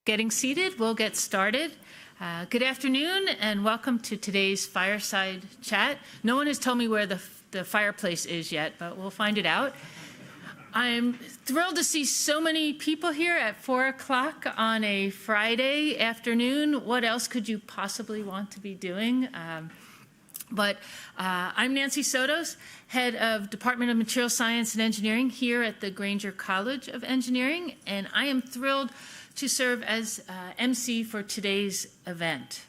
Getting seated, we'll get started. Good afternoon and welcome to today's Fireside Chat. No one has told me where the fireplace is yet, but we'll find it out. I'm thrilled to see so many people here at 4 o'clock on a Friday afternoon. What else could you possibly want to be doing? I'm Nancy Sotos, head of Department of Material Science and Engineering here at the Grainger College of Engineering, and I am thrilled to serve as MC for today's event.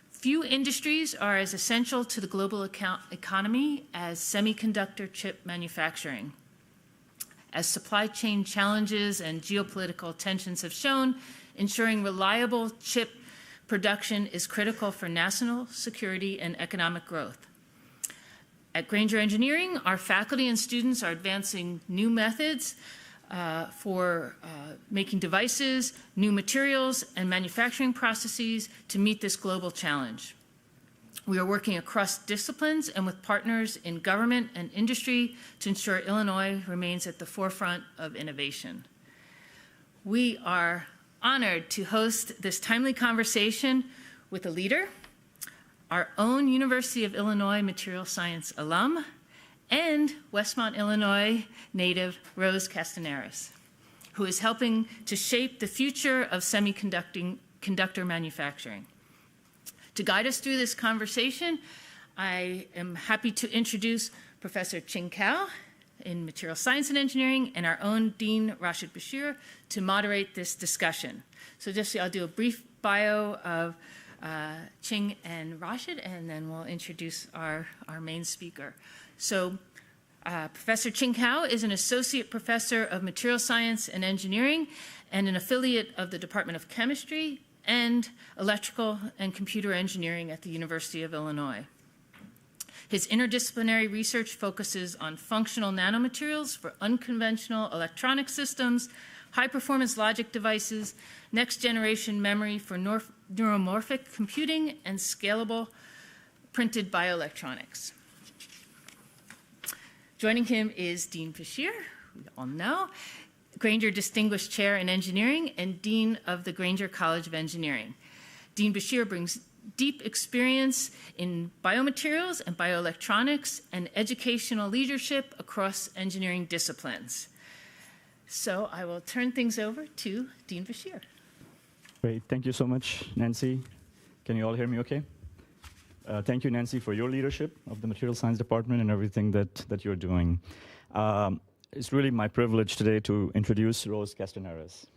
Few industries are as essential to the global economy as semiconductor chip manufacturing. As supply chain challenges and geopolitical tensions have shown, ensuring reliable chip production is critical for national security and economic growth. At Grainger Engineering, our faculty and students are advancing new methods for making devices, new materials, and manufacturing processes to meet this global challenge. We are working across disciplines and with partners in government and industry to ensure Illinois remains at the forefront of innovation. We are honored to host this timely conversation with a leader, our own University of Illinois material science alum, and Westmont, Illinois native Rose Castanares, who is helping to shape the future of semiconductor manufacturing. To guide us through this conversation, I am happy to introduce Professor Ching Kao in Material Science and Engineering and our own Dean Rashid Bashir to moderate this discussion. So I'll do a brief bio of Ching and Rashid, and then we'll introduce our main speaker. So Professor Ching Kao is an associate professor of material science and engineering and an affiliate of the Department of Chemistry and Electrical and Computer Engineering at the University of Illinois. His interdisciplinary research focuses on functional nanomaterials for unconventional electronic systems, high-performance logic devices, next-generation memory for neuromorphic computing, and scalable printed bioelectronics. Joining him is Dean Bashir, who we all know, Grainger Distinguished Chair in Engineering and Dean of the Grainger College of Engineering. Dean Bashir brings deep experience in biomaterials and bioelectronics and educational leadership across engineering disciplines. So I will turn things over to Dean Bashir. Great, thank you so much, Nancy. Can you all hear me okay? Thank you, Nancy, for your leadership of the Material Science Department and everything that you're doing. It's really my privilege today to introduce Rose Castanares,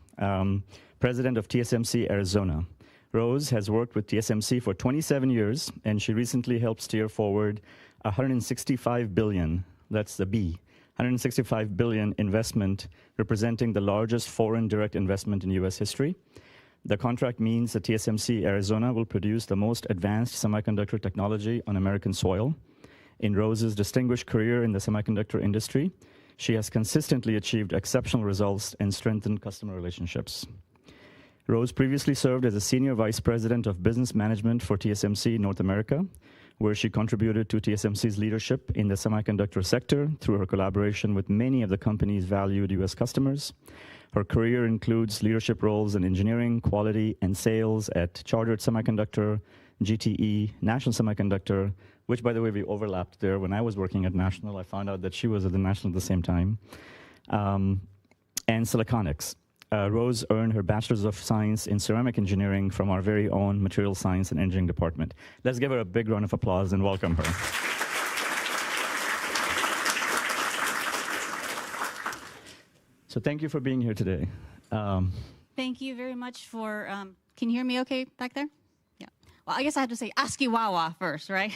President of TSMC Arizona. Rose has worked with TSMC for 27 years, and she recently helped steer forward $165 billion, that's the B, $165 billion investment representing the largest foreign direct investment in U.S. history. The contract means that TSMC Arizona will produce the most advanced semiconductor technology on American soil. In Rose's distinguished career in the semiconductor industry, she has consistently achieved exceptional results and strengthened customer relationships. Rose previously served as a Senior Vice President of Business Management for TSMC North America, where she contributed to TSMC's leadership in the semiconductor sector through her collaboration with many of the company's valued U.S. customers. Her career includes leadership roles in engineering, quality, and sales at Chartered Semiconductor, GTE, National Semiconductor, which, by the way, we overlapped there. When I was working at National, I found out that she was at the National at the same time, and Siliconics. Rose earned her Bachelor's of Science in Ceramic Engineering from our very own Material Science and Engineering Department. Let's give her a big round of applause and welcome her. So thank you for being here today. Thank you very much for, can you hear me okay back there? Yeah. Well, I guess I have to say ASCII Wawa first, right?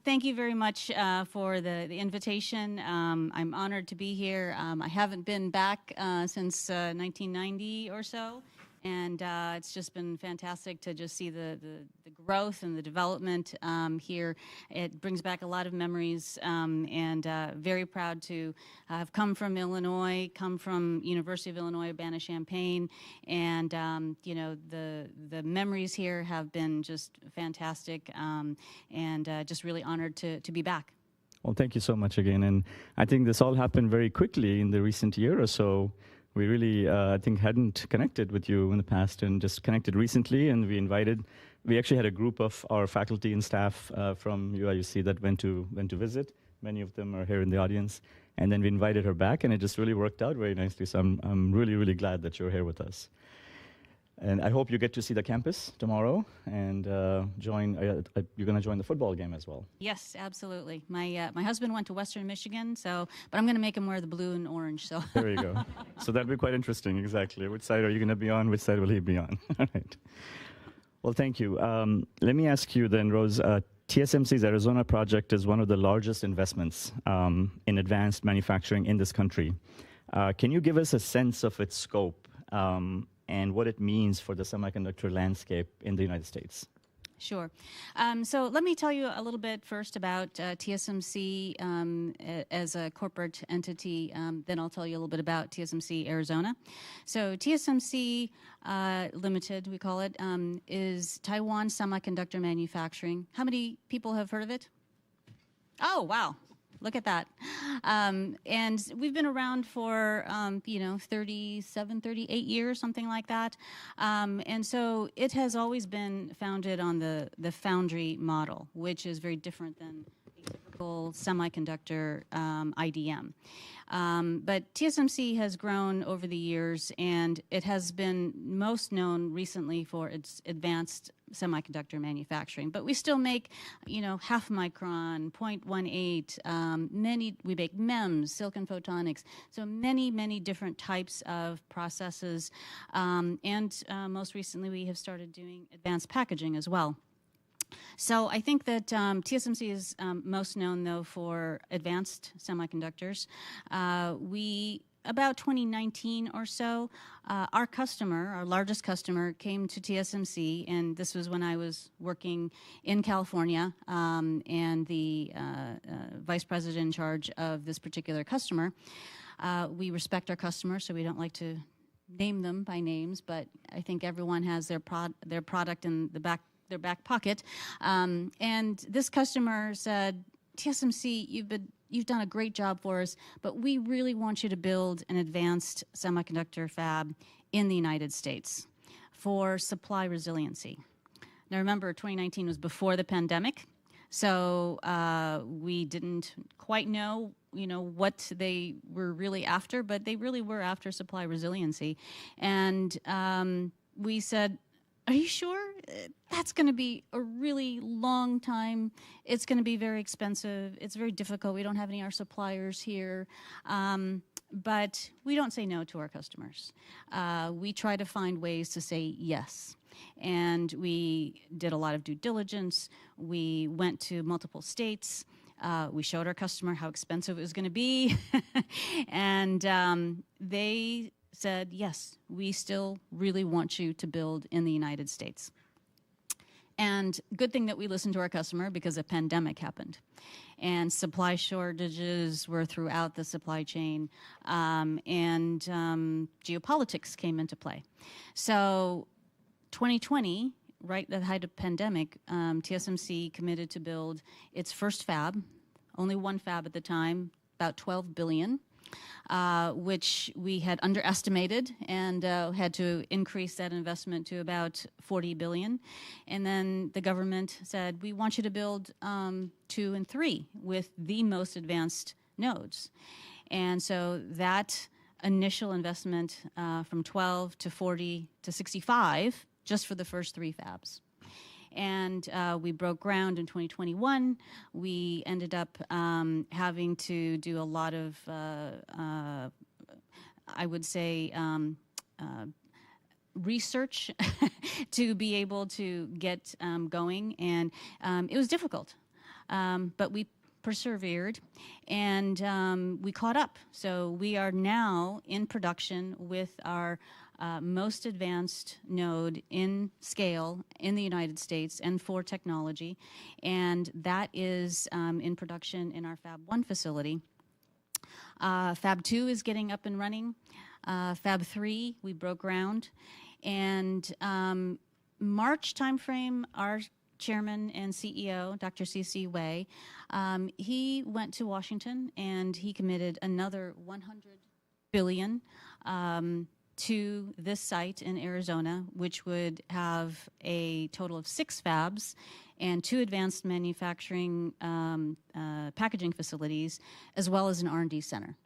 Thank you very much for the invitation. I'm honored to be here. I haven't been back since 1990 or so. And it's just been fantastic to just see the growth and the development here. It brings back a lot of memories, and very proud to have come from Illinois, come from University of Illinois, Urbana-Champaign, and you know, the memories here have been just fantastic, and just really honored to be back. Well, thank you so much again. And I think this all happened very quickly in the recent year or so. We really, I think, hadn't connected with you in the past and just connected recently. And we actually had a group of our faculty and staff from UIUC that went to visit. Many of them are here in the audience. And then we invited her back, and it just really worked out very nicely. So I'm really, really glad that you're here with us. And I hope you get to see the campus tomorrow and join. You're going to join the football game as well. Yes, absolutely. My husband went to Western Michigan, but I'm going to make him wear the blue and orange. So there you go. So that'll be quite interesting. Exactly. Which side are you going to be on? Which side will he be on? All right. Well, thank you. Let me ask you then, Rose. TSMC's Arizona project is one of the largest investments in advanced manufacturing in this country. Can you give us a sense of its scope? And what it means for the semiconductor landscape in the United States? Sure. So let me tell you a little bit first about TSMC as a corporate entity. Then I'll tell you a little bit about TSMC Arizona. So TSMC Limited, we call it, is Taiwan Semiconductor Manufacturing. How many people have heard of it? Oh, wow. Look at that. And we've been around for, 37, 38 years, something like that. And so it has always been founded on the Foundry model, which is very different than a typical semiconductor IDM. But TSMC has grown over the years, and it has been most known recently for its advanced semiconductor manufacturing. But we still make, half micron, 0.18, we make MEMS, silicon photonics, so many different types of processes. And most recently, we have started doing advanced packaging as well. So I think that TSMC is most known, though, for advanced semiconductors. About 2019 or so, our largest customer, came to TSMC, and this was when I was working in California, and the vice president in charge of this particular customer. We respect our customers, so we don't like to name them by names, but I think everyone has their product in their back pocket. And this customer said, TSMC, you've done a great job for us, but we really want you to build an advanced semiconductor fab in the United States for supply resiliency. Now remember, 2019 was before the pandemic, so we didn't quite know what they were really after, but they really were after supply resiliency. And we said, are you sure? That's going to be a really long time. It's going to be very expensive. It's very difficult. We don't have any of our suppliers here. But we don't say no to our customers. We try to find ways to say yes. And we did a lot of due diligence. We went to multiple states. We showed our customer how expensive it was going to be. And they said, yes, we still really want you to build in the United States. And good thing that we listened to our customer, because a pandemic happened. And supply shortages were throughout the supply chain, and geopolitics came into play. So 2020, right at the height of the pandemic, TSMC committed to build its first fab, only one fab at the time, about $12 billion. Which we had underestimated and had to increase that investment to about $40 billion. And then the government said, we want you to build 2 and 3 with the most advanced nodes. And so that initial investment from 12 to 40 to 65, just for the first 3 fabs. And we broke ground in 2021. We ended up having to do a lot of, I would say, research to be able to get going. And it was difficult, but we persevered, and we caught up. So we are now in production with our most advanced node in scale in the United States and for technology, and that is in production in our Fab 1 facility. Fab 2 is getting up and running. Fab 3, we broke ground. And March timeframe, our chairman and CEO, Dr. C.C. Wei, he went to Washington and he committed another $100 billion to this site in Arizona, which would have a total of 6 fabs and 2 advanced manufacturing packaging facilities, as well as an R&D center.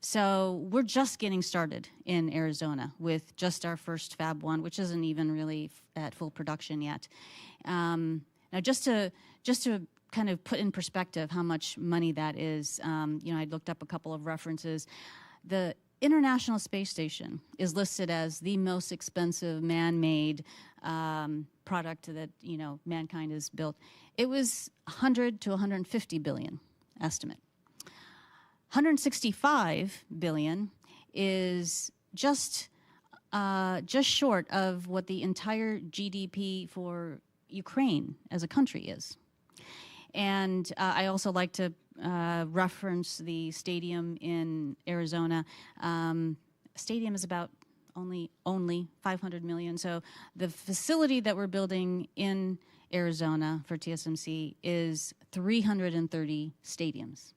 So we're just getting started in Arizona with just our first Fab 1, which isn't even really at full production yet. Now, just to kind of put in perspective how much money that is, I looked up a couple of references. The International Space Station is listed as the most expensive man-made product that mankind has built. It was 100 to 150 billion estimate. 165 billion is just short of what the entire GDP for Ukraine as a country is. And I also like to reference the stadium in Arizona. Stadium is about only 500 million. So the facility that we're building in Arizona for TSMC is 330 stadiums.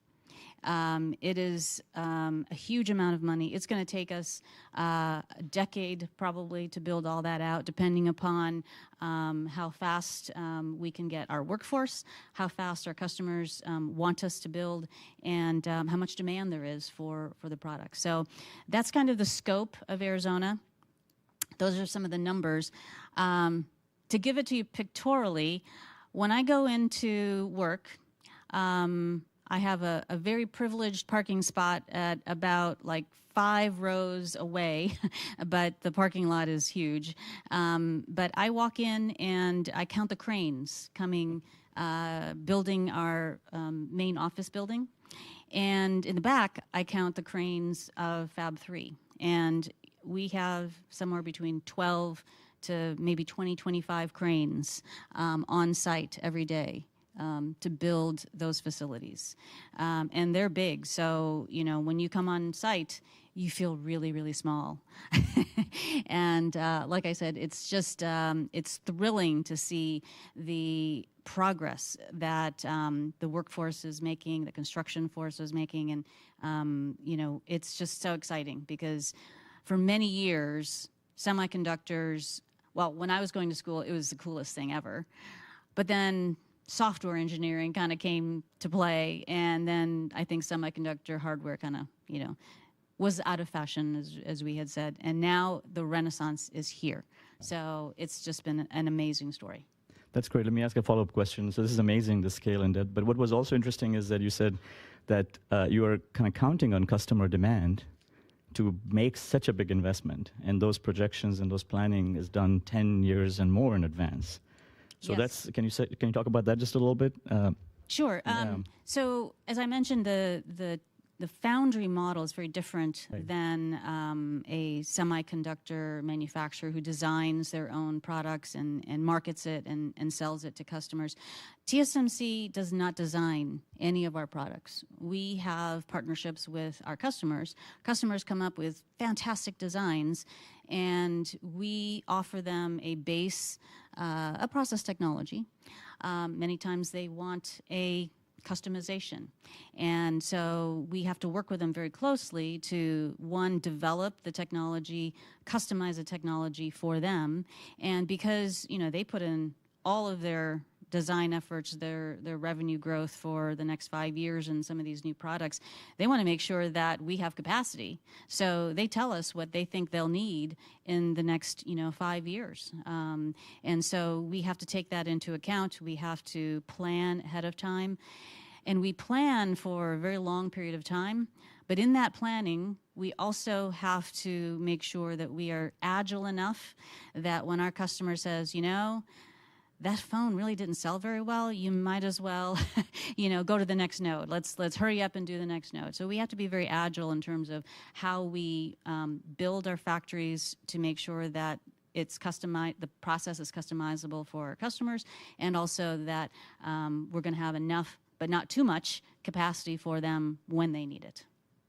It is a huge amount of money. It's going to take us a decade probably to build all that out, depending upon how fast we can get our workforce, how fast our customers want us to build, and how much demand there is for the product. So that's kind of the scope of Arizona. Those are some of the numbers. To give it to you pictorially, when I go into work, I have a very privileged parking spot at about like 5 rows away, but the parking lot is huge. But I walk in and I count the cranes coming, building our main office building. And in the back, I count the cranes of Fab 3. And we have somewhere between 12 to maybe 20, 25 cranes on site every day. To build those facilities. And they're big, so, when you come on site, you feel really, really small. And like I said, it's just, it's thrilling to see the progress that the workforce is making, the construction force is making, and, it's just so exciting because for many years, semiconductors, well, when I was going to school, it was the coolest thing ever. But then software engineering kind of came to play, and then I think semiconductor hardware kind of, was out of fashion, as we had said, and now the renaissance is here. So it's just been an amazing story. That's great. Let me ask a follow-up question. So this is amazing, the scale and that. But what was also interesting is that you said that you are kind of counting on customer demand to make such a big investment, and those projections and those planning is done 10 years and more in advance. So yes. Can you talk about that just a little bit? Sure. Yeah. So as I mentioned, the foundry model is very different than a semiconductor manufacturer who designs their own products and markets it and sells it to customers. TSMC does not design any of our products. We have partnerships with our customers. Customers come up with fantastic designs, and we offer them a base, a process technology. Many times they want a customization. And so we have to work with them very closely to, one, develop the technology, customize the technology for them. And because, they put in all of their design efforts, their revenue growth for the next 5 years in some of these new products, they want to make sure that we have capacity. So they tell us what they think they'll need in the next, 5 years. And so we have to take that into account. We have to plan ahead of time. And we plan for a very long period of time. But in that planning, we also have to make sure that we are agile enough that when our customer says, that phone really didn't sell very well, you might as well, go to the next node. Let's hurry up and do the next node. So we have to be very agile in terms of how we build our factories to make sure that it's the process is customizable for our customers, and also that we're going to have enough, but not too much, capacity for them when they need it.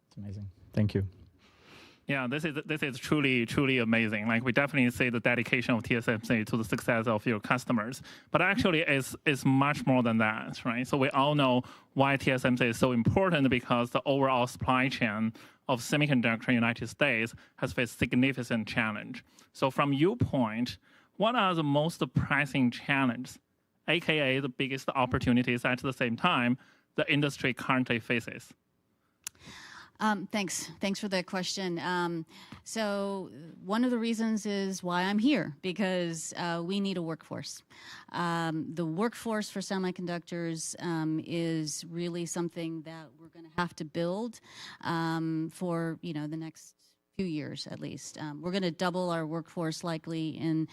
It's amazing. Thank you. Yeah, this is truly amazing. Like, we definitely see the dedication of TSMC to the success of your customers. But actually, it's much more than that, right? So we all know why TSMC is so important, because the overall supply chain of semiconductor in the United States has faced significant challenge. So from your point, what are the most pressing challenges, aka the biggest opportunities at the same time, the industry currently faces? Thanks for that question. So one of the reasons is why I'm here, because we need a workforce. The workforce for semiconductors is really something that we're going to have to build for the next few years at least. We're going to double our workforce likely in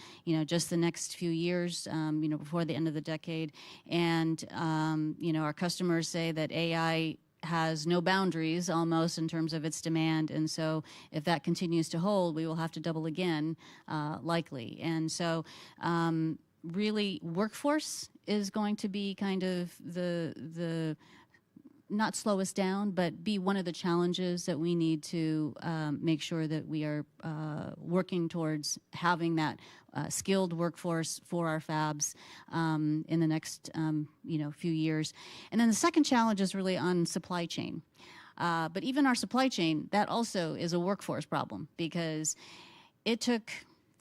just the next few years, before the end of the decade. And our customers say that AI has no boundaries almost in terms of its demand, and so if that continues to hold, we will have to double again, likely. And so really workforce is going to be kind of the not slow us down, but be one of the challenges that we need to make sure that we are working towards having that skilled workforce for our fabs in the next few years. And then the second challenge is really on supply chain. But even our supply chain, that also is a workforce problem, because it took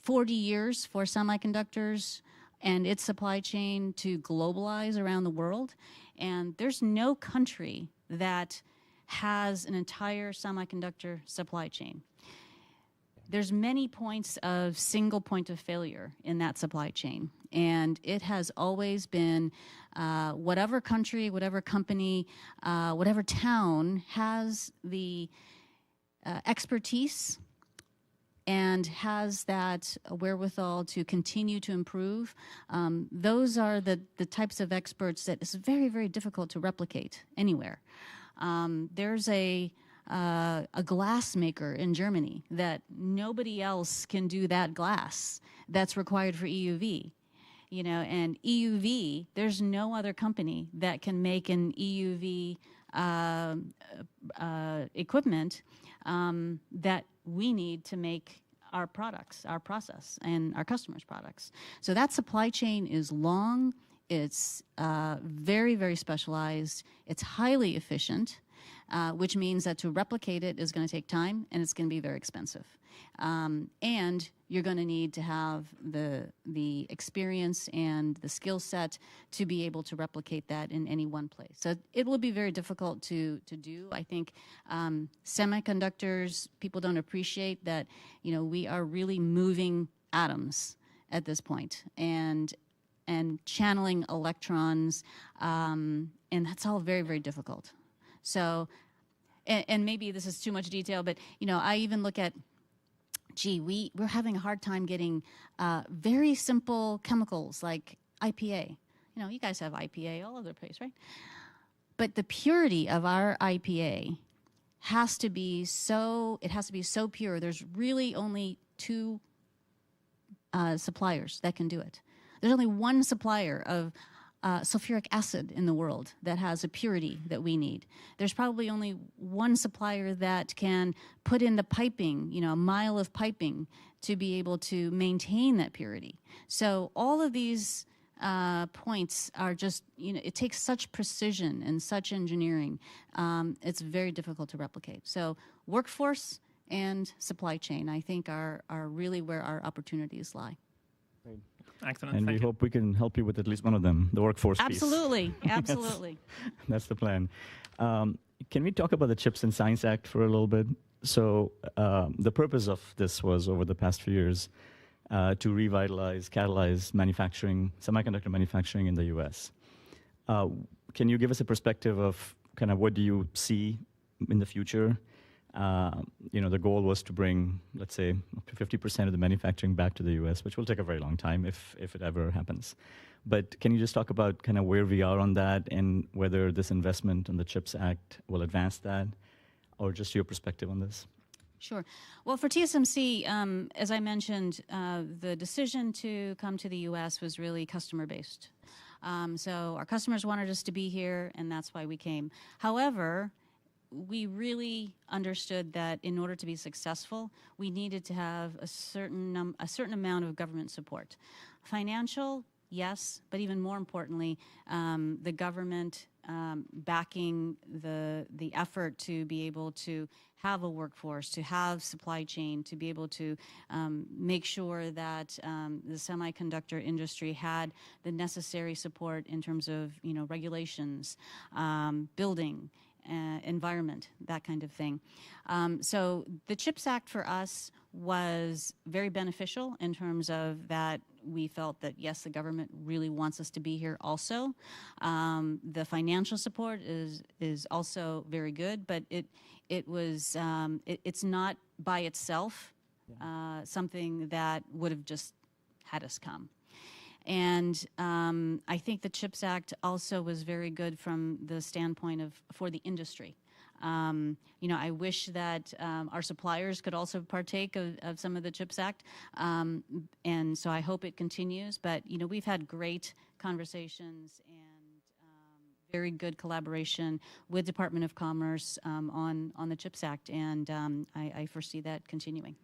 40 years for semiconductors and its supply chain to globalize around the world. And there's no country that has an entire semiconductor supply chain. There's many points of single point of failure in that supply chain. And it has always been whatever country, whatever company, whatever town has the expertise and has that wherewithal to continue to improve. Those are the types of experts that is very, very difficult to replicate anywhere. There's a glass maker in Germany that nobody else can do that glass that's required for EUV. And EUV, there's no other company that can make an EUV equipment that we need to make our products, our process, and our customers' products. So that supply chain is long, it's very, very specialized, it's highly efficient, which means that to replicate it is going to take time, and it's going to be very expensive. And you're going to need to have the experience and the skill set to be able to replicate that in any one place. So it will be very difficult to do. I think semiconductors, people don't appreciate that, we are really moving atoms at this point and channeling electrons, and that's all very, very difficult. So, and maybe this is too much detail, but, I even look at, we're having a hard time getting very simple chemicals like IPA. You guys have IPA all over the place, right? But the purity of our IPA has to be so pure. There's really only two suppliers that can do it. There's only one supplier of sulfuric acid in the world that has a purity that we need. There's probably only one supplier that can put in the piping, a mile of piping to be able to maintain that purity. So all of these points are just, it takes such precision and such engineering. It's very difficult to replicate. So workforce and supply chain, I think, are really where our opportunities lie. Great. Excellent. And Thank we you. hope we can help you with at least one of them, the workforce piece. Absolutely. That's the plan. Can we talk about the CHIPS and Science Act for a little bit? So the purpose of this was, over the past few years, to revitalize, catalyze manufacturing, semiconductor manufacturing in the U.S. Can you give us a perspective of kind of what do you see in the future? The goal was to bring, let's say, 50% of the manufacturing back to the U.S., which will take a very long time if it ever happens. But can you just talk about kind of where we are on that and whether this investment in the CHIPS Act will advance that, or just your perspective on this? Sure. Well, for TSMC, as I mentioned, the decision to come to the U.S. was really customer-based. So our customers wanted us to be here, and that's why we came. However, we really understood that in order to be successful, we needed to have a certain amount of government support. Financial, yes, but even more importantly, the government backing the effort to be able to have a workforce, to have supply chain, to be able to make sure that the semiconductor industry had the necessary support in terms of regulations, building, environment, that kind of thing. So the CHIPS Act for us was very beneficial in terms of that we felt that, yes, the government really wants us to be here also. The financial support is also very good, but it's not by itself something that would have just had us come. And I think the CHIPS Act also was very good from the standpoint for the industry. I wish that our suppliers could also partake of some of the CHIPS Act, and so I hope it continues. But we've had great conversations and very good collaboration with Department of Commerce on the CHIPS Act, and I foresee that continuing.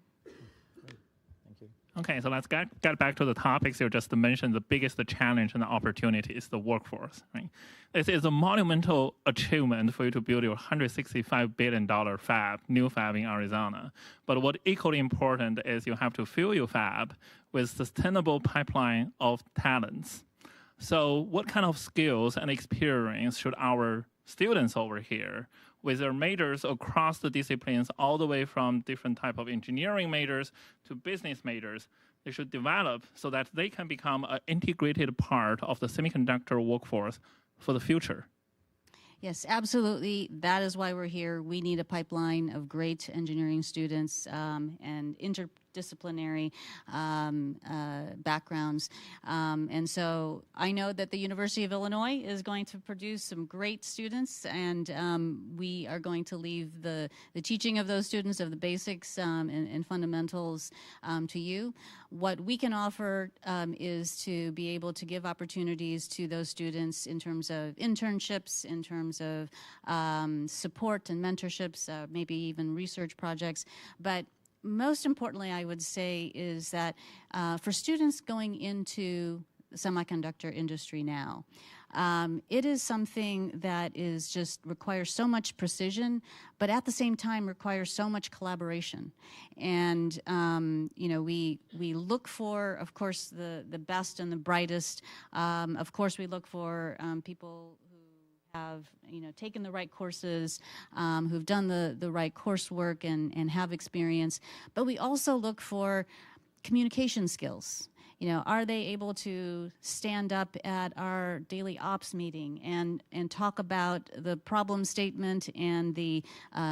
Okay, so let's get back to the topics you just mentioned. The biggest challenge and the opportunity is the workforce. Right? It is a monumental achievement for you to build your $165 billion new fab in Arizona. But what equally important is you have to fill your fab with sustainable pipeline of talents. So what kind of skills and experience should our students over here, with their majors across the disciplines, all the way from different type of engineering majors to business majors, they should develop so that they can become an integrated part of the semiconductor workforce for the future? Yes, absolutely. That is why we're here. We need a pipeline of great engineering students and interdisciplinary backgrounds. And so I know that the University of Illinois is going to produce some great students, and we are going to leave the teaching of those students of the basics and fundamentals to you. What we can offer is to be able to give opportunities to those students in terms of internships, in terms of support and mentorships, maybe even research projects. But most importantly, I would say, is that for students going into the semiconductor industry now, it is something that is just requires so much precision, but at the same time requires so much collaboration. And we look for, of course, the best and the brightest. Of course, we look for people have taken the right courses, who've done the right coursework and have experience, but we also look for communication skills. Are they able to stand up at our daily ops meeting and talk about the problem statement and the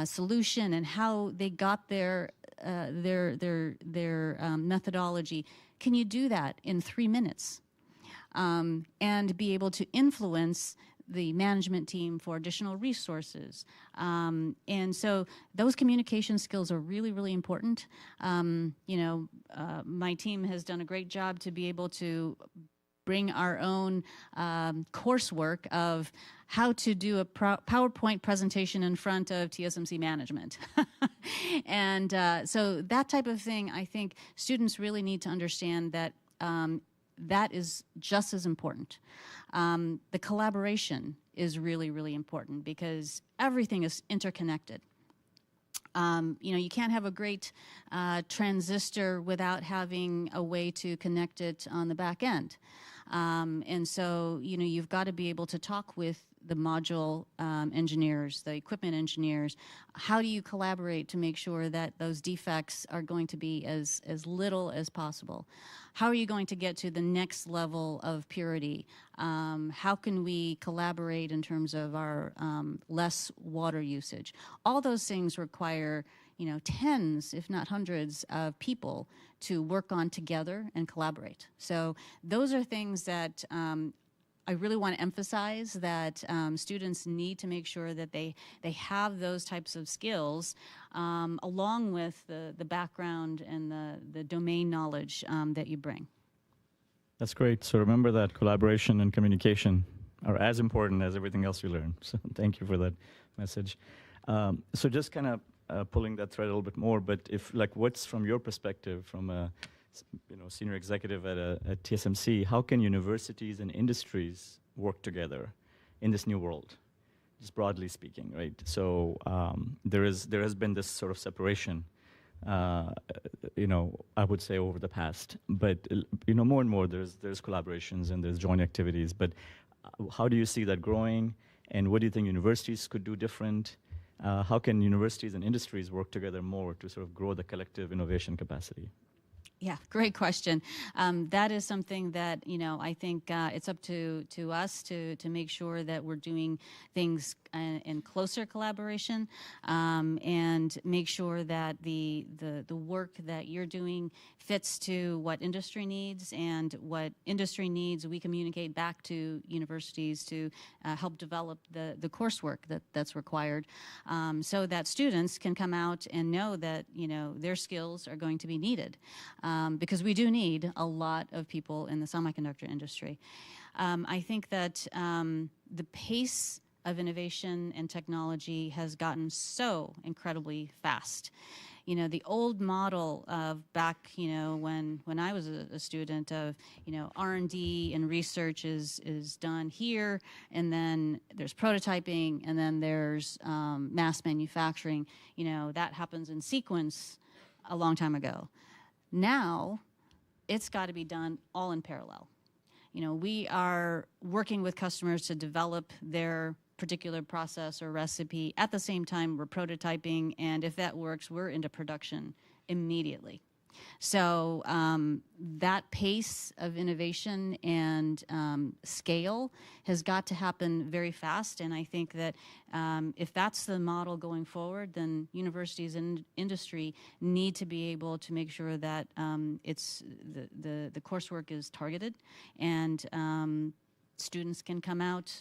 solution and how they got their methodology? Can you do that in 3 minutes? And be able to influence the management team for additional resources. And so those communication skills are really, really important. My team has done a great job to be able to bring our own coursework of how to do a PowerPoint presentation in front of TSMC management. And so that type of thing, I think students really need to understand that that is just as important. The collaboration is really, really important because everything is interconnected. You can't have a great transistor without having a way to connect it on the back end. And so, you've got to be able to talk with the module engineers, the equipment engineers. How do you collaborate to make sure that those defects are going to be as little as possible? How are you going to get to the next level of purity? How can we collaborate in terms of our less water usage? All those things require tens, if not hundreds, of people to work on together and collaborate. So those are things that I really want to emphasize, that students need to make sure that they have those types of skills along with the background and the domain knowledge that you bring. That's great. So remember that collaboration and communication are as important as everything else you learn. So thank you for that message. So just kind of pulling that thread a little bit more, but if like, what's from your perspective, from a senior executive at TSMC, how can universities and industries work together in this new world, just broadly speaking, right? So there has been this sort of separation, I would say over the past, but more and more there's collaborations and there's joint activities. But how do you see that growing, and what do you think universities could do different? How can universities and industries work together more to sort of grow the collective innovation capacity? Yeah, great question. That is something that, I think it's up to us to make sure that we're doing things in closer collaboration, and make sure that the work that you're doing fits to what industry needs, and what industry needs we communicate back to universities to help develop the coursework that's required, so that students can come out and know that their skills are going to be needed. Because we do need a lot of people in the semiconductor industry. I think that the pace of innovation and technology has gotten so incredibly fast. The old model of back, when I was a student of, R&D and research is done here, and then there's prototyping, and then there's mass manufacturing. That happens in sequence a long time ago. Now, it's got to be done all in parallel. We are working with customers to develop their particular process or recipe. At the same time, we're prototyping, and if that works, we're into production immediately. So that pace of innovation and scale has got to happen very fast, and I think that if that's the model going forward, then universities and industry need to be able to make sure that it's the coursework is targeted, and students can come out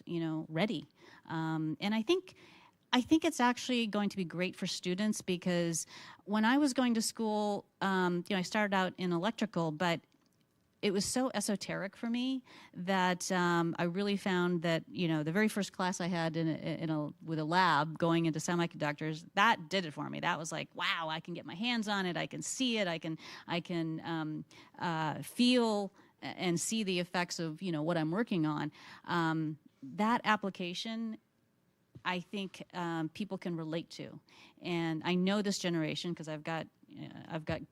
ready. And I think it's actually going to be great for students, because when I was going to school, I started out in electrical, but it was so esoteric for me that I really found that, the very first class I had with a lab going into semiconductors, that did it for me. That was like, wow, I can get my hands on it, I can see it, I can feel and see the effects of, what I'm working on. That application, I think people can relate to, and I know this generation because I've got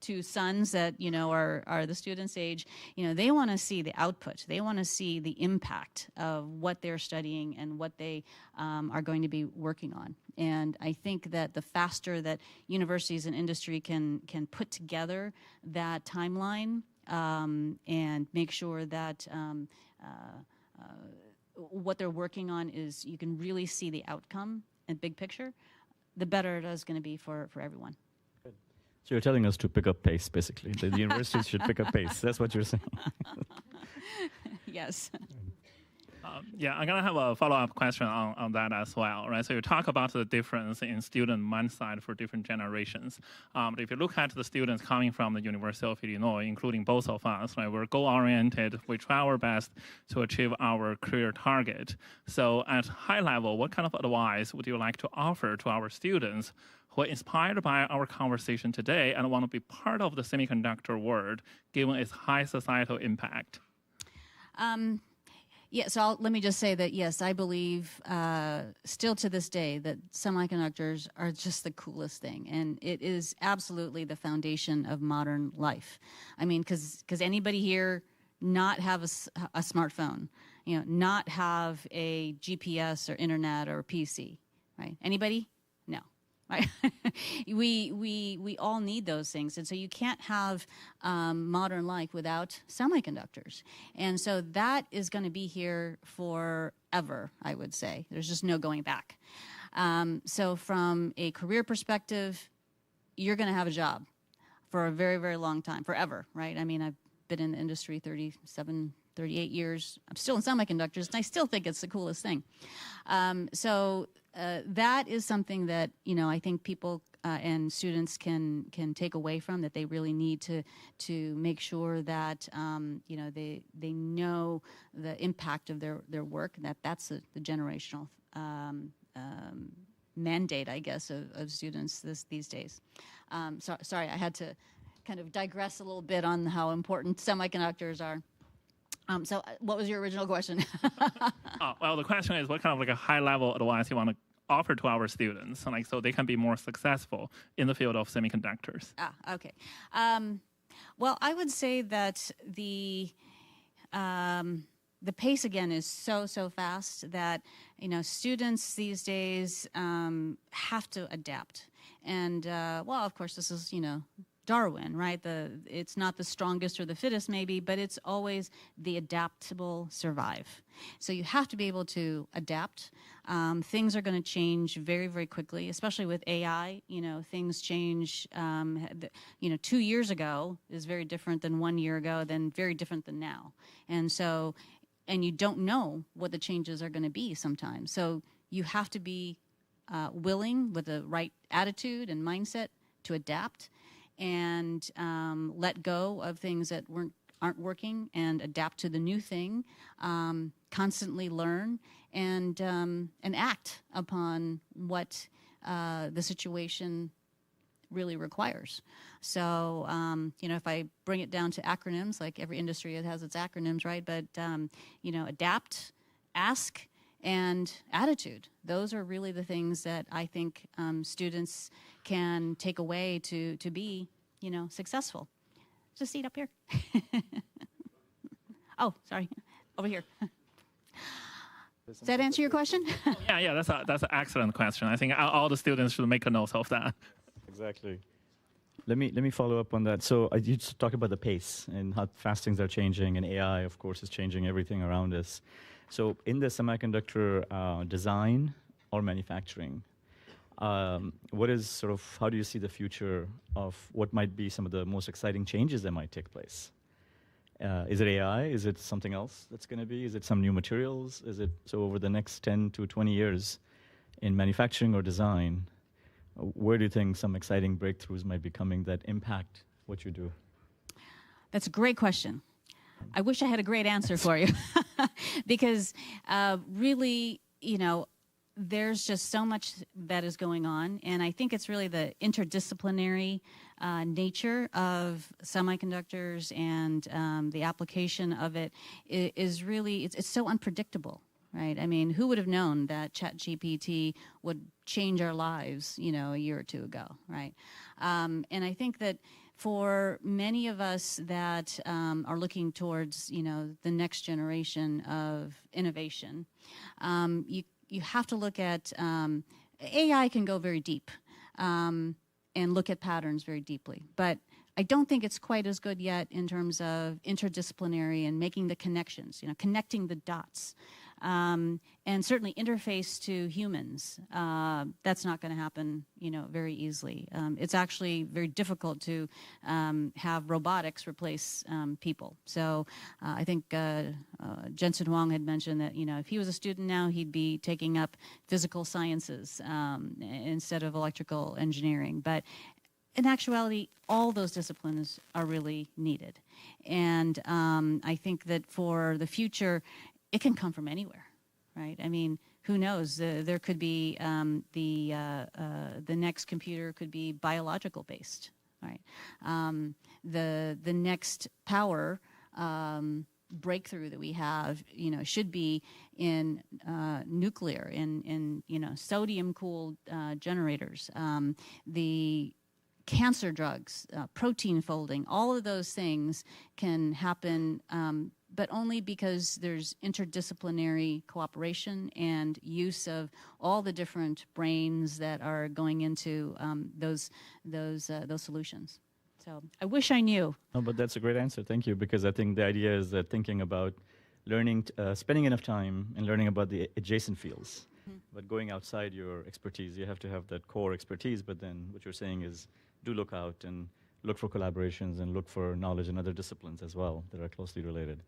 two sons that are the students' age. They want to see the output. They want to see the impact of what they're studying and what they are going to be working on. And I think that the faster that universities and industry can put together that timeline and make sure that what they're working on is you can really see the outcome and big picture, the better it is going to be for everyone. Good. So you're telling us to pick up pace, basically. The universities should pick up pace. That's what you're saying. Yes. Yeah, I'm going to have a follow-up question on that as well, right? So you talk about the difference in student mindset for different generations. But if you look at the students coming from the University of Illinois, including both of us, right, we're goal-oriented. We try our best to achieve our career target. So at high level, what kind of advice would you like to offer to our students who are inspired by our conversation today and want to be part of the semiconductor world, given its high societal impact? Yeah, so let me just say that, yes, I believe still to this day that semiconductors are just the coolest thing. And it is absolutely the foundation of modern life. I mean, because anybody here not have a smartphone, not have a GPS or internet or PC, right? Anybody? No. Right? we all need those things, and so you can't have modern life without semiconductors. And so that is going to be here forever, I would say. There's just no going back. So from a career perspective, you're going to have a job for a very, very long time, forever, right? I mean, I've been in the industry 37, 38 years. I'm still in semiconductors, and I still think it's the coolest thing. That is something that, I think people and students can take away from, that they really need to make sure that, they know the impact of their work, and that's the generational mandate, I guess, of students these days. Sorry, I had to kind of digress a little bit on how important semiconductors are. So what was your original question? Well, the question is what kind of like a high-level advice you want to offer to our students, like so they can be more successful in the field of semiconductors? Okay. Well, I would say that the pace again is so fast that students these days have to adapt. And well, of course, this is Darwin, right? It's not the strongest or the fittest, maybe, but it's always the adaptable survive. So you have to be able to adapt. Things are going to change very, very quickly, especially with AI. Things change. 2 years ago is very different than 1 year ago, then very different than now. And you don't know what the changes are going to be sometimes. So you have to be willing, with the right attitude and mindset, to adapt and let go of things that aren't working and adapt to the new thing, constantly learn and act upon what the situation really requires. So, if I bring it down to acronyms, like every industry it has its acronyms, right? But, adapt, ask, and attitude. Those are really the things that I think students can take away to be, successful. Just seat up here. Oh, sorry, over here. Does that answer your question? Yeah, that's an excellent question. I think all the students should make a note of that. Exactly. Let me follow up on that. So you talked about the pace and how fast things are changing, and AI, of course, is changing everything around us. So in the semiconductor design or manufacturing, how do you see the future of what might be some of the most exciting changes that might take place? Is it AI? Is it something else that's going to be? Is it some new materials? So over the next 10 to 20 years in manufacturing or design, where do you think some exciting breakthroughs might be coming that impact what you do? That's a great question. I wish I had a great answer for you because really, there's just so much that is going on. And I think it's really the interdisciplinary nature of semiconductors and the application of it is really, it's so unpredictable, right? I mean, who would have known that ChatGPT would change our lives, a year or two ago, right? And I think that for many of us that are looking towards, the next generation of innovation, you have to look at AI can go very deep and look at patterns very deeply, but I don't think it's quite as good yet in terms of interdisciplinary and making the connections, connecting the dots. And certainly interface to humans. That's not going to happen, very easily. It's actually very difficult to have robotics replace people. So I think Jensen Huang had mentioned that, if he was a student now, he'd be taking up physical sciences instead of electrical engineering. But in actuality, all those disciplines are really needed. And I think that for the future, it can come from anywhere, right? I mean, who knows? There could be the next computer could be biological based, right? The next power breakthrough that we have, should be in nuclear, in sodium cooled generators, the cancer drugs, protein folding, all of those things can happen, but only because there's interdisciplinary cooperation and use of all the different brains that are going into those solutions. So I wish I knew. No, but that's a great answer. Thank you, because I think the idea is that thinking about learning, spending enough time and learning about the adjacent fields, but going outside your expertise, you have to have that core expertise. But then what you're saying is do look out and look for collaborations and look for knowledge in other disciplines as well that are closely related.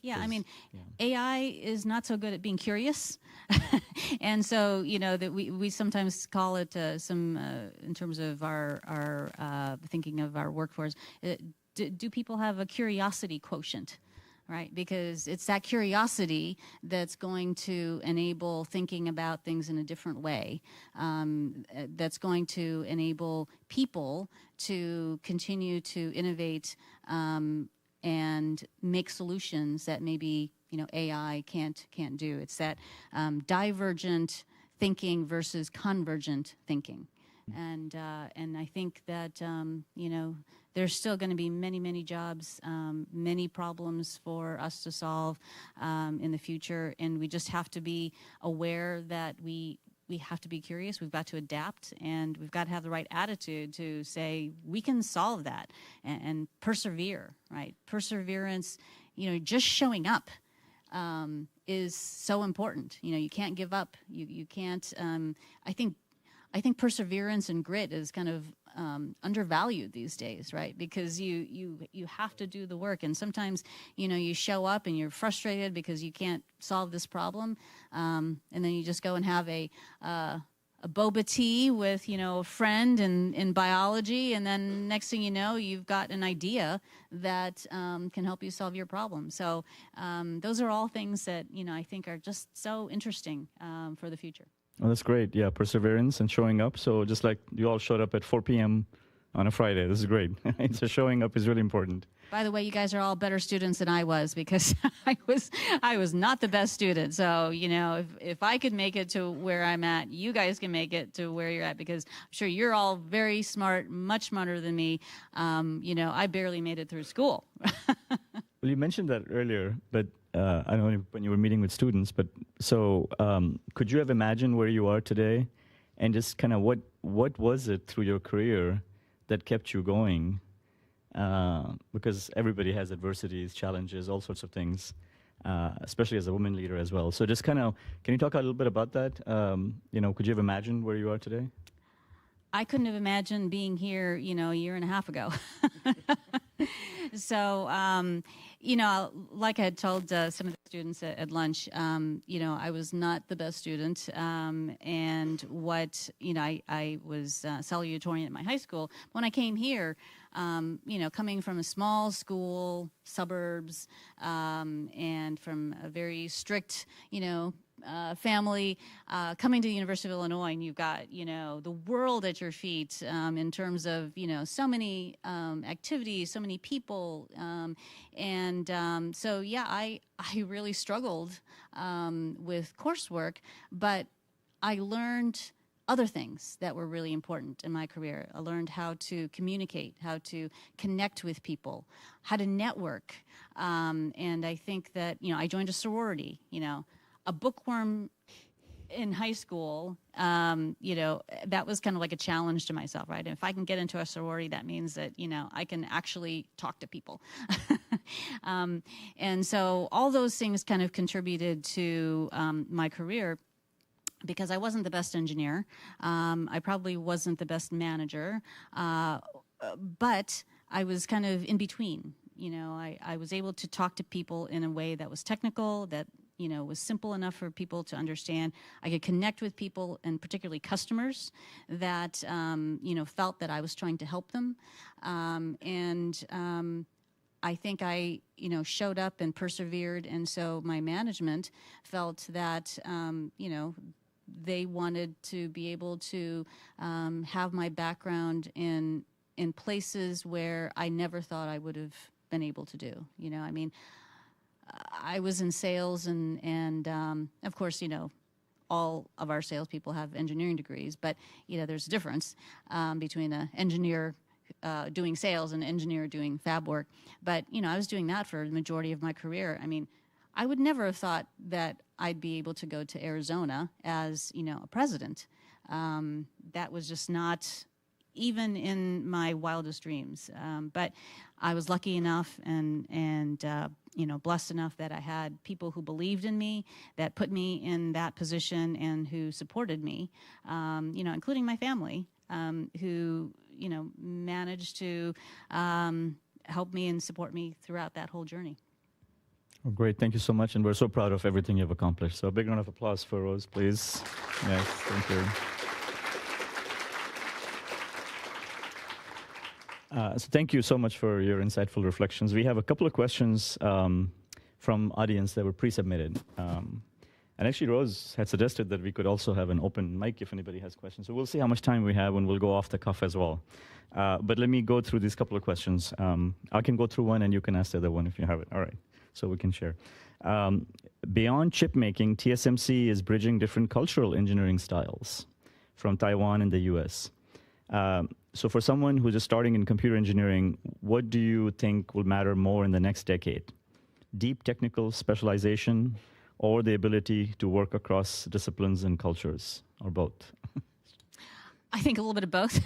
Yeah, I mean, AI is not so good at being curious. And so, that we sometimes call it in terms of our thinking of our workforce, do people have a curiosity quotient? right? Because it's that curiosity that's going to enable thinking about things in a different way, that's going to enable people to continue to innovate and make solutions that maybe AI can't do. It's that divergent thinking versus convergent thinking. And I think that there's still going to be many jobs, many problems for us to solve in the future, and we just have to be aware that we have to be curious. We've got to adapt, and we've got to have the right attitude to say we can solve that and persevere. Right, perseverance. Just showing up is so important. You can't give up. You can't. I think perseverance and grit is kind of undervalued these days, right? Because you have to do the work, and sometimes you show up and you're frustrated because you can't solve this problem, and then you just go and have a boba tea with a friend in biology, and then next thing you know, you've got an idea that can help you solve your problem. So those are all things that I think are just so interesting for the future. Oh, that's great. Yeah, perseverance and showing up. So just like you all showed up at 4 p.m. on a Friday, this is great. So showing up is really important. By the way, you guys are all better students than I was, because I was not the best student. So if I could make it to where I'm at, you guys can make it to where you're at, because I'm sure you're all very smart, much smarter than me. I barely made it through school. Well, you mentioned that earlier, but I don't know when you were meeting with students, but so could you have imagined where you are today, and just kind of what was it through your career that kept you going? Because everybody has adversities, challenges, all sorts of things, especially as a woman leader as well. So just kind of, can you talk a little bit about that? Could you have imagined where you are today? I couldn't have imagined being here, a year and a half ago. So, like I had told some of the students at lunch, I was not the best student, and I was salutatorian at my high school. When I came here, coming from a small school, suburbs, and from a very strict, family, coming to the University of Illinois, and you've got, the world at your feet in terms of, so many activities, so many people. So, yeah, I really struggled with coursework, but I learned other things that were really important in my career. I learned how to communicate, how to connect with people, how to network. And I think that, I joined a sorority, a bookworm in high school, that was kind of like a challenge to myself, right? And if I can get into a sorority, that means that, I can actually talk to people. And so all those things kind of contributed to my career, because I wasn't the best engineer. I probably wasn't the best manager, but I was kind of in between. I was able to talk to people in a way that was technical, that was simple enough for people to understand. I could connect with people, and particularly customers, that, felt that I was trying to help them. I think I, showed up and persevered, and so my management felt that, they wanted to be able to have my background in places where I never thought I would have been able to do. I was in sales, and of course, all of our salespeople have engineering degrees, but there's a difference between an engineer doing sales and an engineer doing fab work. But I was doing that for the majority of my career. I would never have thought that I'd be able to go to Arizona as a president. That was just not even in my wildest dreams. But I was lucky enough and blessed enough that I had people who believed in me, that put me in that position, and who supported me, including my family, who, managed to help me and support me throughout that whole journey. Oh, great. Thank you so much. And we're so proud of everything you've accomplished. So a big round of applause for Rose, please. Yes, thank you. So thank you so much for your insightful reflections. We have a couple of questions from audience that were pre-submitted. And actually, Rose had suggested that we could also have an open mic if anybody has questions. So we'll see how much time we have, and we'll go off the cuff as well. But let me go through these couple of questions. I can go through one, and you can ask the other one if you have it. All right, so we can share. Beyond chip making, TSMC is bridging different cultural engineering styles from Taiwan and the US. So for someone who's just starting in computer engineering, what do you think will matter more in the next decade? Deep technical specialization, or the ability to work across disciplines and cultures, or both? I think a little bit of both.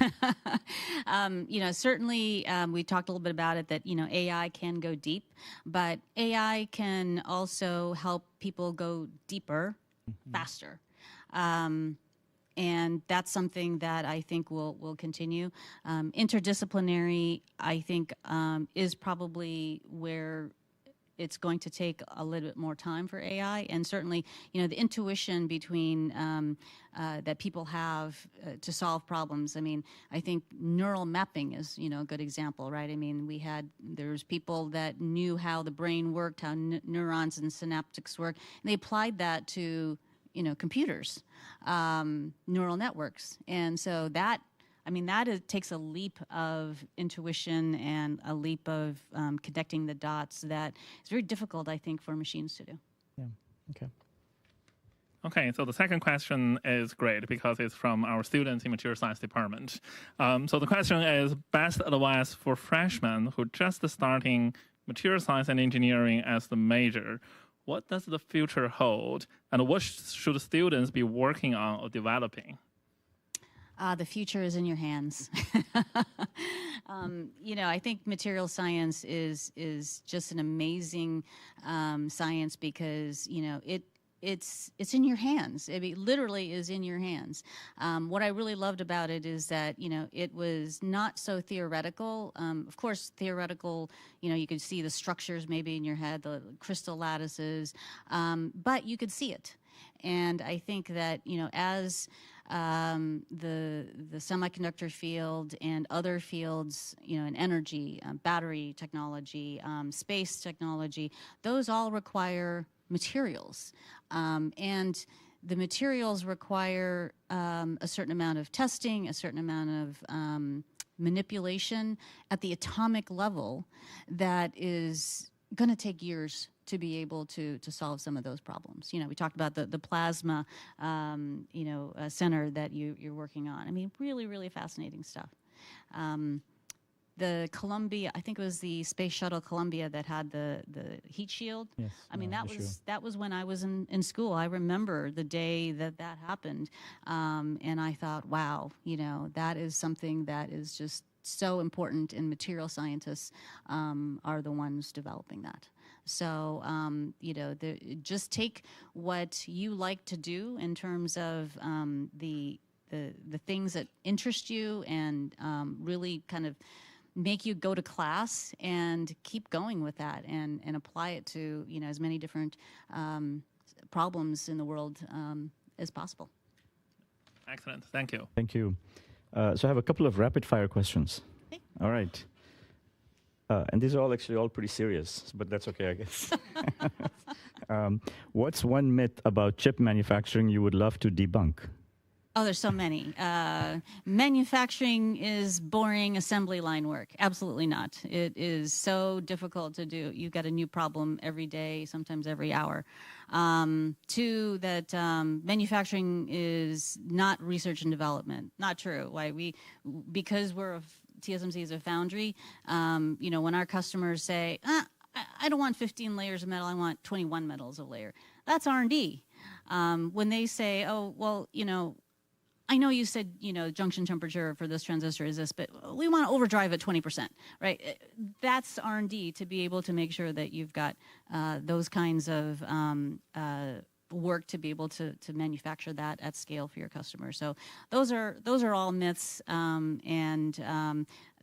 Certainly we talked a little bit about it that, AI can go deep, but AI can also help people go deeper, faster. And that's something that I think will continue. Interdisciplinary, I think, is probably where it's going to take a little bit more time for AI, and certainly, the intuition between that people have to solve problems. I mean, I think neural mapping is, a good example, right? I mean, there's people that knew how the brain worked, how neurons and synaptics work, and they applied that to, computers, neural networks, and so that takes a leap of intuition and a leap of connecting the dots that is very difficult, I think, for machines to do. Yeah, okay. Okay, so the second question is great because it's from our students in material science department. So the question is, best advice for freshmen who just starting material science and engineering as the major. What does the future hold, and what should students be working on or developing? The future is in your hands. I think material science is just an amazing science because it's in your hands. It literally is in your hands. What I really loved about it is that it was not so theoretical. Of course, theoretical. You could see the structures maybe in your head, the crystal lattices, but you could see it. And I think that as the semiconductor field and other fields, in energy, battery technology, space technology, those all require materials. And the materials require a certain amount of testing, a certain amount of manipulation at the atomic level that is going to take years to be able to solve some of those problems. We talked about the plasma, center that you're working on. I mean, really, really fascinating stuff. The Columbia, I think it was the Space Shuttle Columbia that had the heat shield. Yes, I mean, that was when I was in school. I remember the day that happened, and I thought, wow, that is something that is just so important, and material scientists are the ones developing that. So, just take what you like to do in terms of the things that interest you, and really kind of make you go to class and keep going with that, and apply it to as many different problems in the world as possible. Excellent. Thank you. Thank you. So I have a couple of rapid fire questions. Okay. All right. And these are all pretty serious, but that's okay, I guess. What's one myth about chip manufacturing you would love to debunk? Oh, there's so many. Manufacturing is boring assembly line work. Absolutely not. It is so difficult to do. You've got a new problem every day, sometimes every hour. Two, that manufacturing is not research and development. Not true. Why? Because TSMC is a foundry, when our customers say, I don't want 15 layers of metal, I want 21 metals a layer. That's R&D. When they say, oh, well, I know you said, junction temperature for this transistor is this, but we want to overdrive at 20%, right? That's R&D, to be able to make sure that you've got those kinds of work to be able to manufacture that at scale for your customers. So those are all myths. And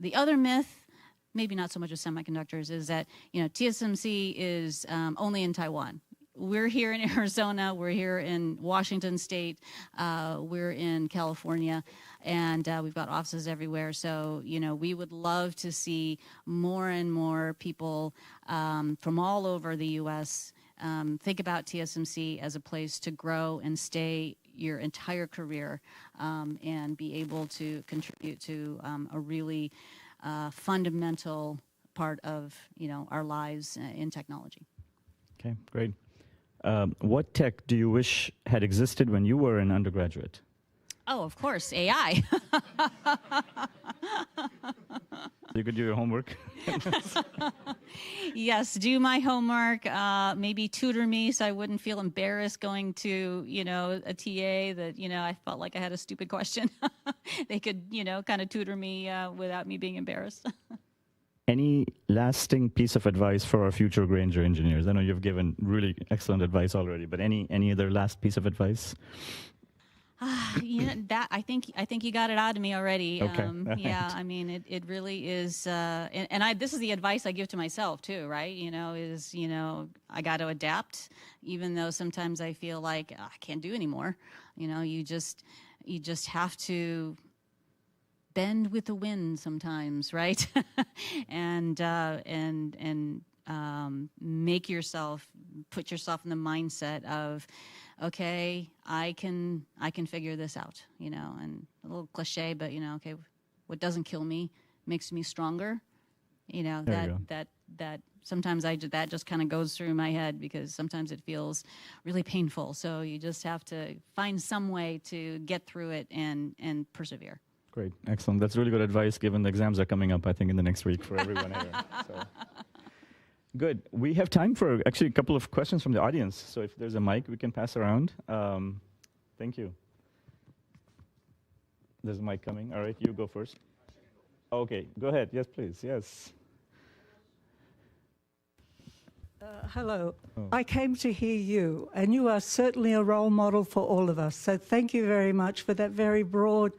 the other myth, maybe not so much of semiconductors, is that TSMC is only in Taiwan. we're here in Arizona, we're here in Washington State, we're in California, and we've got offices everywhere. So, we would love to see more and more people from all over the U.S. Think about TSMC as a place to grow and stay your entire career, and be able to contribute to a really fundamental part of our lives in technology. Okay, great. What tech do you wish had existed when you were an undergraduate? Oh, of course, AI. You could do your homework. Yes, do my homework, maybe tutor me so I wouldn't feel embarrassed going to, a TA that, I felt like I had a stupid question. They could, kind of tutor me without me being embarrassed. Any lasting piece of advice for our future Grainger engineers? I know you've given really excellent advice already, but any other last piece of advice? That I think you got it out of me already. Okay. Yeah, I mean, it really is, and this is the advice I give to myself too, right? I got to adapt, even though sometimes I feel like I can't do anymore. You just have to bend with the wind sometimes, right? and put yourself in the mindset of, okay, I can figure this out, and a little cliche, but okay, what doesn't kill me makes me stronger. That sometimes that just kind of goes through my head because sometimes it feels really painful. So you just have to find some way to get through it and persevere. Great, excellent. That's really good advice given the exams are coming up, I think, in the next week for everyone here. So. Good. We have time for actually a couple of questions from the audience. So if there's a mic, we can pass around. Thank you. There's a mic coming. All right, you go first. Okay, go ahead. Yes, please. Yes. Hello. Oh. I came to hear you, and you are certainly a role model for all of us. So thank you very much for that very broad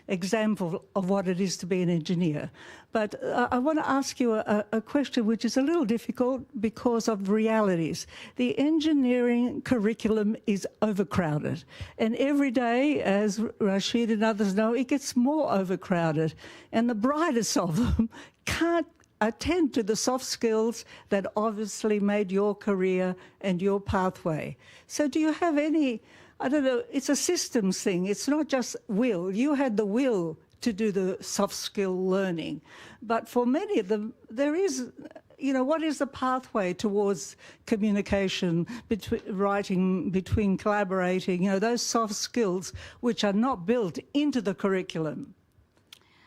example of what it is to be an engineer. But I want to ask you a question which is a little difficult because of realities. The engineering curriculum is overcrowded. And every day, as Rashid and others know, it gets more overcrowded. And the brightest of them can't attend to the soft skills that obviously made your career and your pathway. So do you have any, I don't know, it's a systems thing. It's not just will. You had the will to do the soft skill learning. But for many of them, there is, what is the pathway towards communication, writing, collaborating, those soft skills which are not built into the curriculum?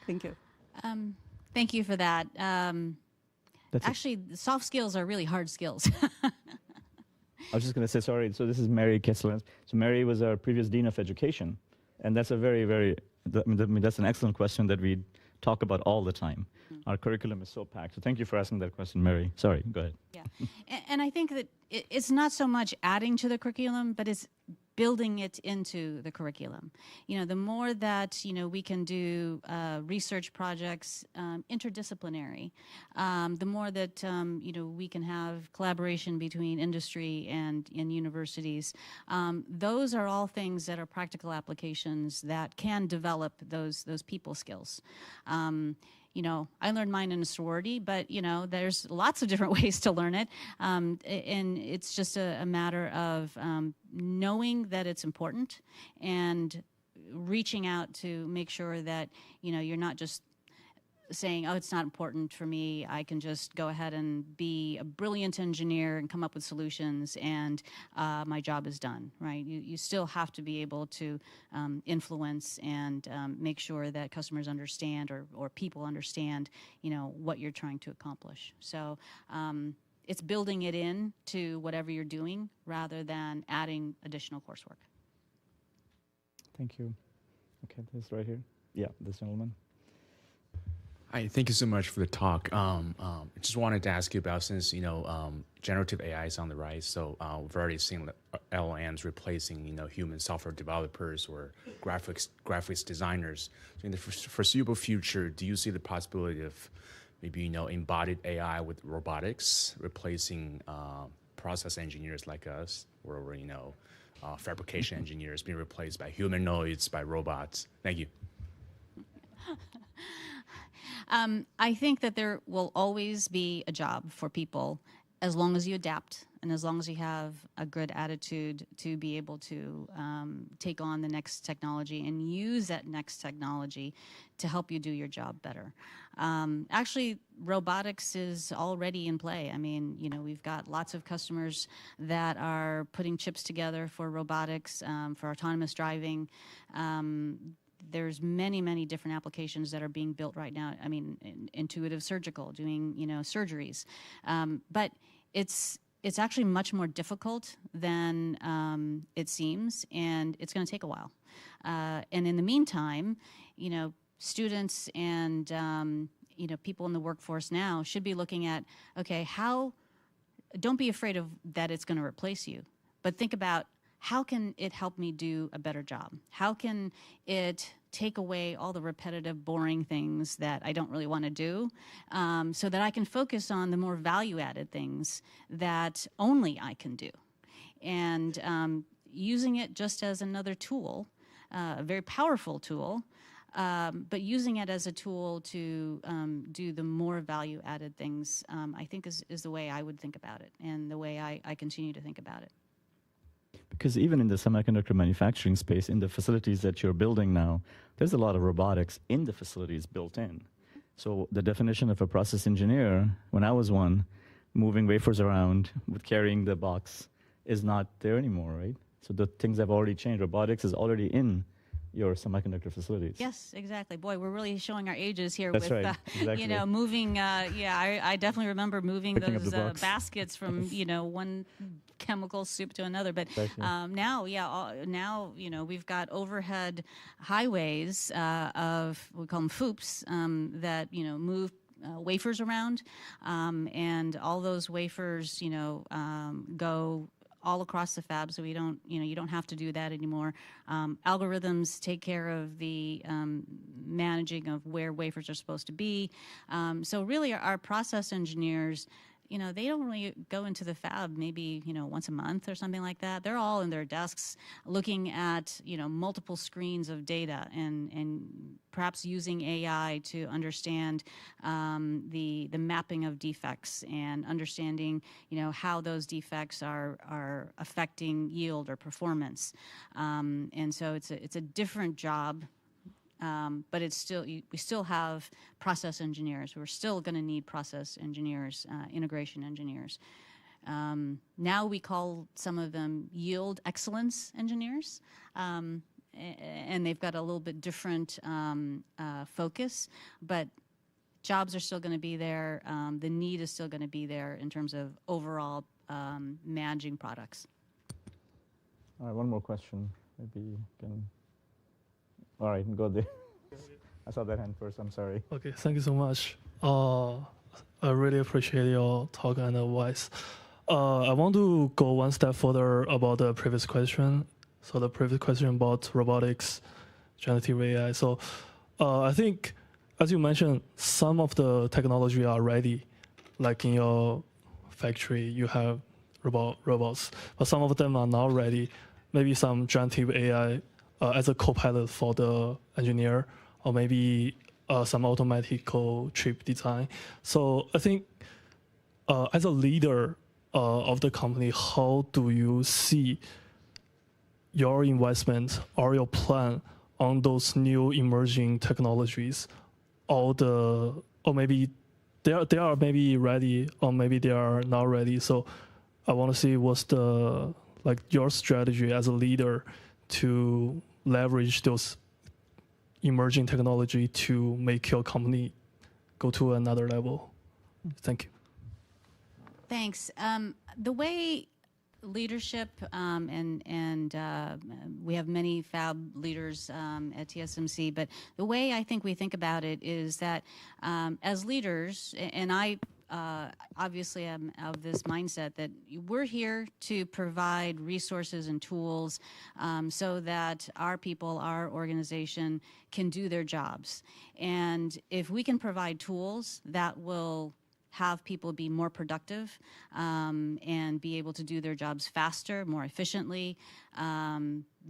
Thank you. Thank you for that. Actually, soft skills are really hard skills. I was just going to say, sorry, so this is Mary Castanerys. So Mary was our previous Dean of Education, and that's a that's an excellent question that we talk about all the time. Mm-hmm. Our curriculum is so packed. So thank you for asking that question, Mary. Sorry, go ahead. Yeah, and I think that it's not so much adding to the curriculum, but it's building it into the curriculum. The more that, we can do research projects, interdisciplinary, the more that, we can have collaboration between industry and universities. Those are all things that are practical applications that can develop those people skills. I learned mine in a sorority, but, there's lots of different ways to learn it. And it's just a matter of knowing that it's important and reaching out to make sure that, you're not just saying, oh, it's not important for me. I can just go ahead and be a brilliant engineer and come up with solutions, and my job is done, right? You still have to be able to influence and make sure that customers understand or people understand, what you're trying to accomplish. So it's building it in to whatever you're doing rather than adding additional coursework. Thank you. Okay, this right here. Yeah, this gentleman. Hi, thank you so much for the talk. I just wanted to ask you about, since generative AI is on the rise, so we've already seen LLMs replacing human software developers or graphics designers. So in the foreseeable future, do you see the possibility of maybe embodied AI with robotics replacing process engineers like us, where we're, fabrication engineers being replaced by humanoids, by robots? Thank you. I think that there will always be a job for people as long as you adapt and as long as you have a good attitude to be able to take on the next technology and use that next technology to help you do your job better. Actually, robotics is already in play. I mean, we've got lots of customers that are putting chips together for robotics, for autonomous driving. There's many, many different applications that are being built right now. I mean, intuitive surgical, doing, surgeries. But it's actually much more difficult than it seems, and it's going to take a while. And in the meantime, students and, people in the workforce now should be looking at, okay, don't be afraid of that it's going to replace you, but think about, how can it help me do a better job? How can it take away all the repetitive, boring things that I don't really want to do, so that I can focus on the more value-added things that only I can do? And using it just as another tool, a very powerful tool, but using it as a tool to do the more value-added things, I think is the way I would think about it, and the way I continue to think about it. Because even in the semiconductor manufacturing space, in the facilities that you're building now, there's a lot of robotics in the facilities built in. So the definition of a process engineer, when I was one, moving wafers around with carrying the box, is not there anymore, right? So the things have already changed. Robotics is already in your semiconductor facilities. Yes, exactly. Boy, we're really showing our ages here. That's with, right. Exactly. Moving. I definitely remember moving Picking those up the box. baskets from, one chemical soup to another. But Exactly. now, we've got overhead highways we call them FOOPs, that, move wafers around, and all those wafers, go all across the fab, so we don't, you don't have to do that anymore. Algorithms take care of the managing of where wafers are supposed to be. So really, our process engineers, they don't really go into the fab maybe, once a month or something like that. They're all in their desks looking at, multiple screens of data and perhaps using AI to understand the mapping of defects and understanding, how those defects are affecting yield or performance. And so it's a different job. But it's still, we still have process engineers. We're still going to need process engineers, integration engineers. Now we call some of them yield excellence engineers, and they've got a little bit different focus, but jobs are still going to be there. The need is still going to be there in terms of overall managing products. All right, one more question. Maybe you can... All right, go there. I saw that hand first, I'm sorry. Okay, thank you so much. I really appreciate your talk and advice. I want to go one step further about the previous question. So the previous question about robotics, generative AI. So I think, as you mentioned, some of the technology are ready. Like in your factory, you have robots, but some of them are not ready. Maybe some generative AI as a co-pilot for the engineer, or maybe some automatical chip design. So I think as a leader of the company, how do you see your investment or your plan on those new emerging technologies? Or maybe they are maybe ready, or maybe they are not ready. So I want to see what's your strategy as a leader to leverage those emerging technology to make your company go to another level. Thank you. Thanks. The way leadership, and we have many fab leaders at TSMC, but the way I think we think about it is that as leaders, and I obviously am of this mindset that we're here to provide resources and tools so that our people, our organization can do their jobs. And if we can provide tools that will have people be more productive and be able to do their jobs faster, more efficiently.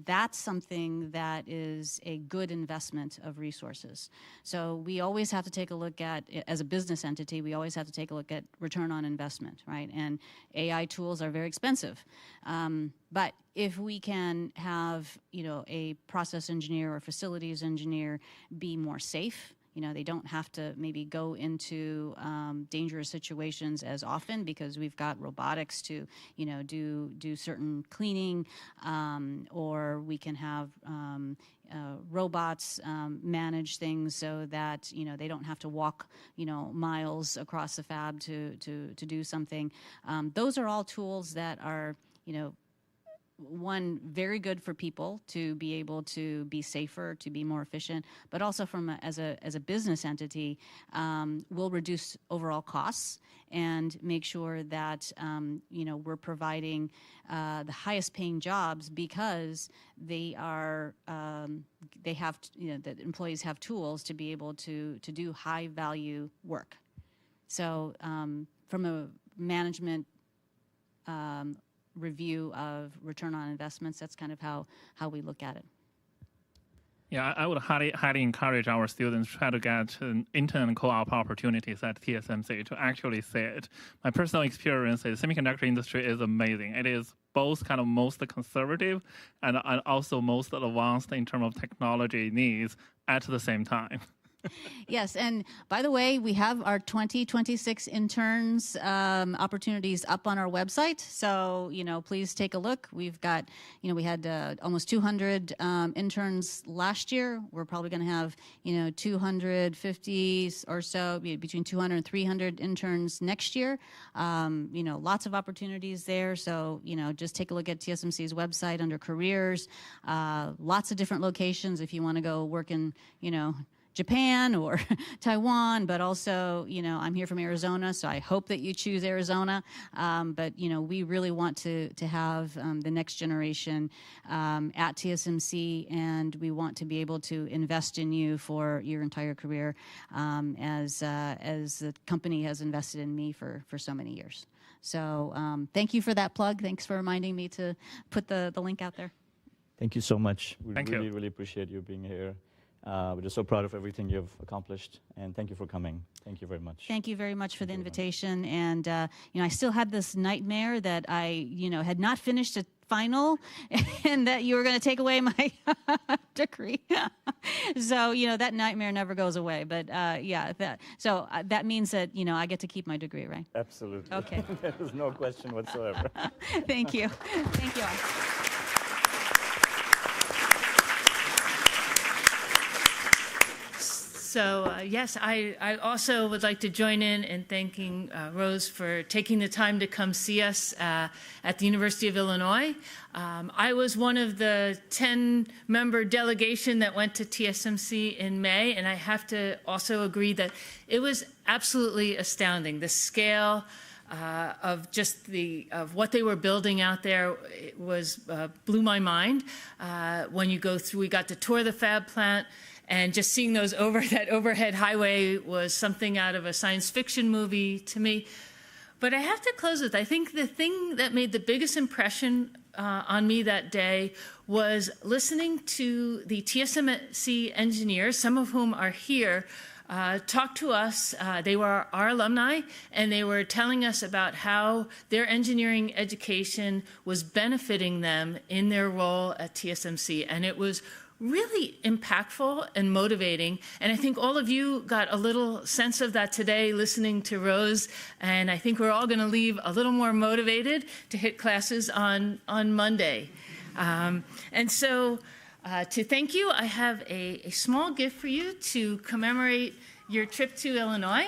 That's something that is a good investment of resources. So we always have to take a look at, as a business entity, we always have to take a look at return on investment, right? And AI tools are very expensive. But if we can have, a process engineer or facilities engineer be more safe, they don't have to maybe go into dangerous situations as often because we've got robotics to, do certain cleaning, or we can have robots manage things so that, they don't have to walk, miles across the fab to do something. Those are all tools that are, one, very good for people to be able to be safer, to be more efficient, but also as a business entity, will reduce overall costs and make sure that we're providing the highest paying jobs because they are that employees have tools to be able to do high value work. So from a management review of return on investments, that's kind of how we look at it. Yeah, I would highly encourage our students to try to get an intern co-op opportunities at TSMC to actually see it. My personal experience is semiconductor industry is amazing. It is both kind of most conservative and also most advanced in terms of technology needs at the same time. Yes, and by the way, we have our 2026 interns opportunities up on our website. So, please take a look. We've got, we had almost 200 interns last year. We're probably going to have, 250 or so, between 200 and 300 interns next year. Lots of opportunities there. So, just take a look at TSMC's website under careers. Lots of different locations if you want to go work in, Japan or Taiwan, but also, I'm here from Arizona, so I hope that you choose Arizona. But, we really want to have the next generation at TSMC, and we want to be able to invest in you for your entire career as the company has invested in me for so many years. So thank you for that plug. Thanks for reminding me to put the link out there. Thank you so much. We Thank really, you. really appreciate you being here. We're just so proud of everything you've accomplished, and thank you for coming. Thank you very much. Thank you very much for the invitation. And, I still had this nightmare that I, had not finished a final and that you were going to take away my degree. So, that nightmare never goes away. But, that means that, I get to keep my degree, right? Absolutely. Okay. There's no question whatsoever. Thank you. Thank you all. So, yes, I also would like to join in thanking Rose for taking the time to come see us at the University of Illinois. I was one of the 10-member delegation that went to TSMC in May, and I have to also agree that it was absolutely astounding. The scale of what they were building out there blew my mind. When you go through, we got to tour the fab plant. And just seeing that overhead highway was something out of a science fiction movie to me. But I have to close with, I think the thing that made the biggest impression on me that day was listening to the TSMC engineers, some of whom are here, talk to us. They were our alumni, and they were telling us about how their engineering education was benefiting them in their role at TSMC. And it was really impactful and motivating. And I think all of you got a little sense of that today listening to Rose. And I think we're all going to leave a little more motivated to hit classes on Monday. And so to thank you, I have a small gift for you to commemorate your trip to Illinois.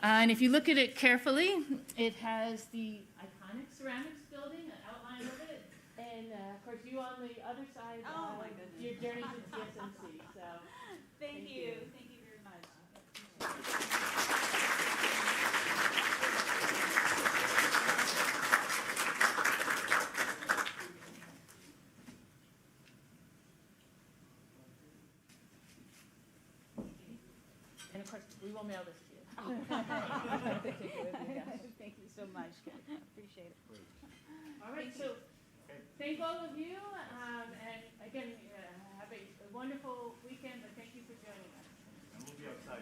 And if you look at it carefully, it has the iconic ceramics building, an outline of it. And of course, you on the other side, your journey to TSMC. So, Thank you. Thank you very much. And of course, we will mail this to you. Thank you so much. Appreciate it. All right, so thank all of you, and again, have a wonderful weekend, but thank you for joining us. And we'll be outside.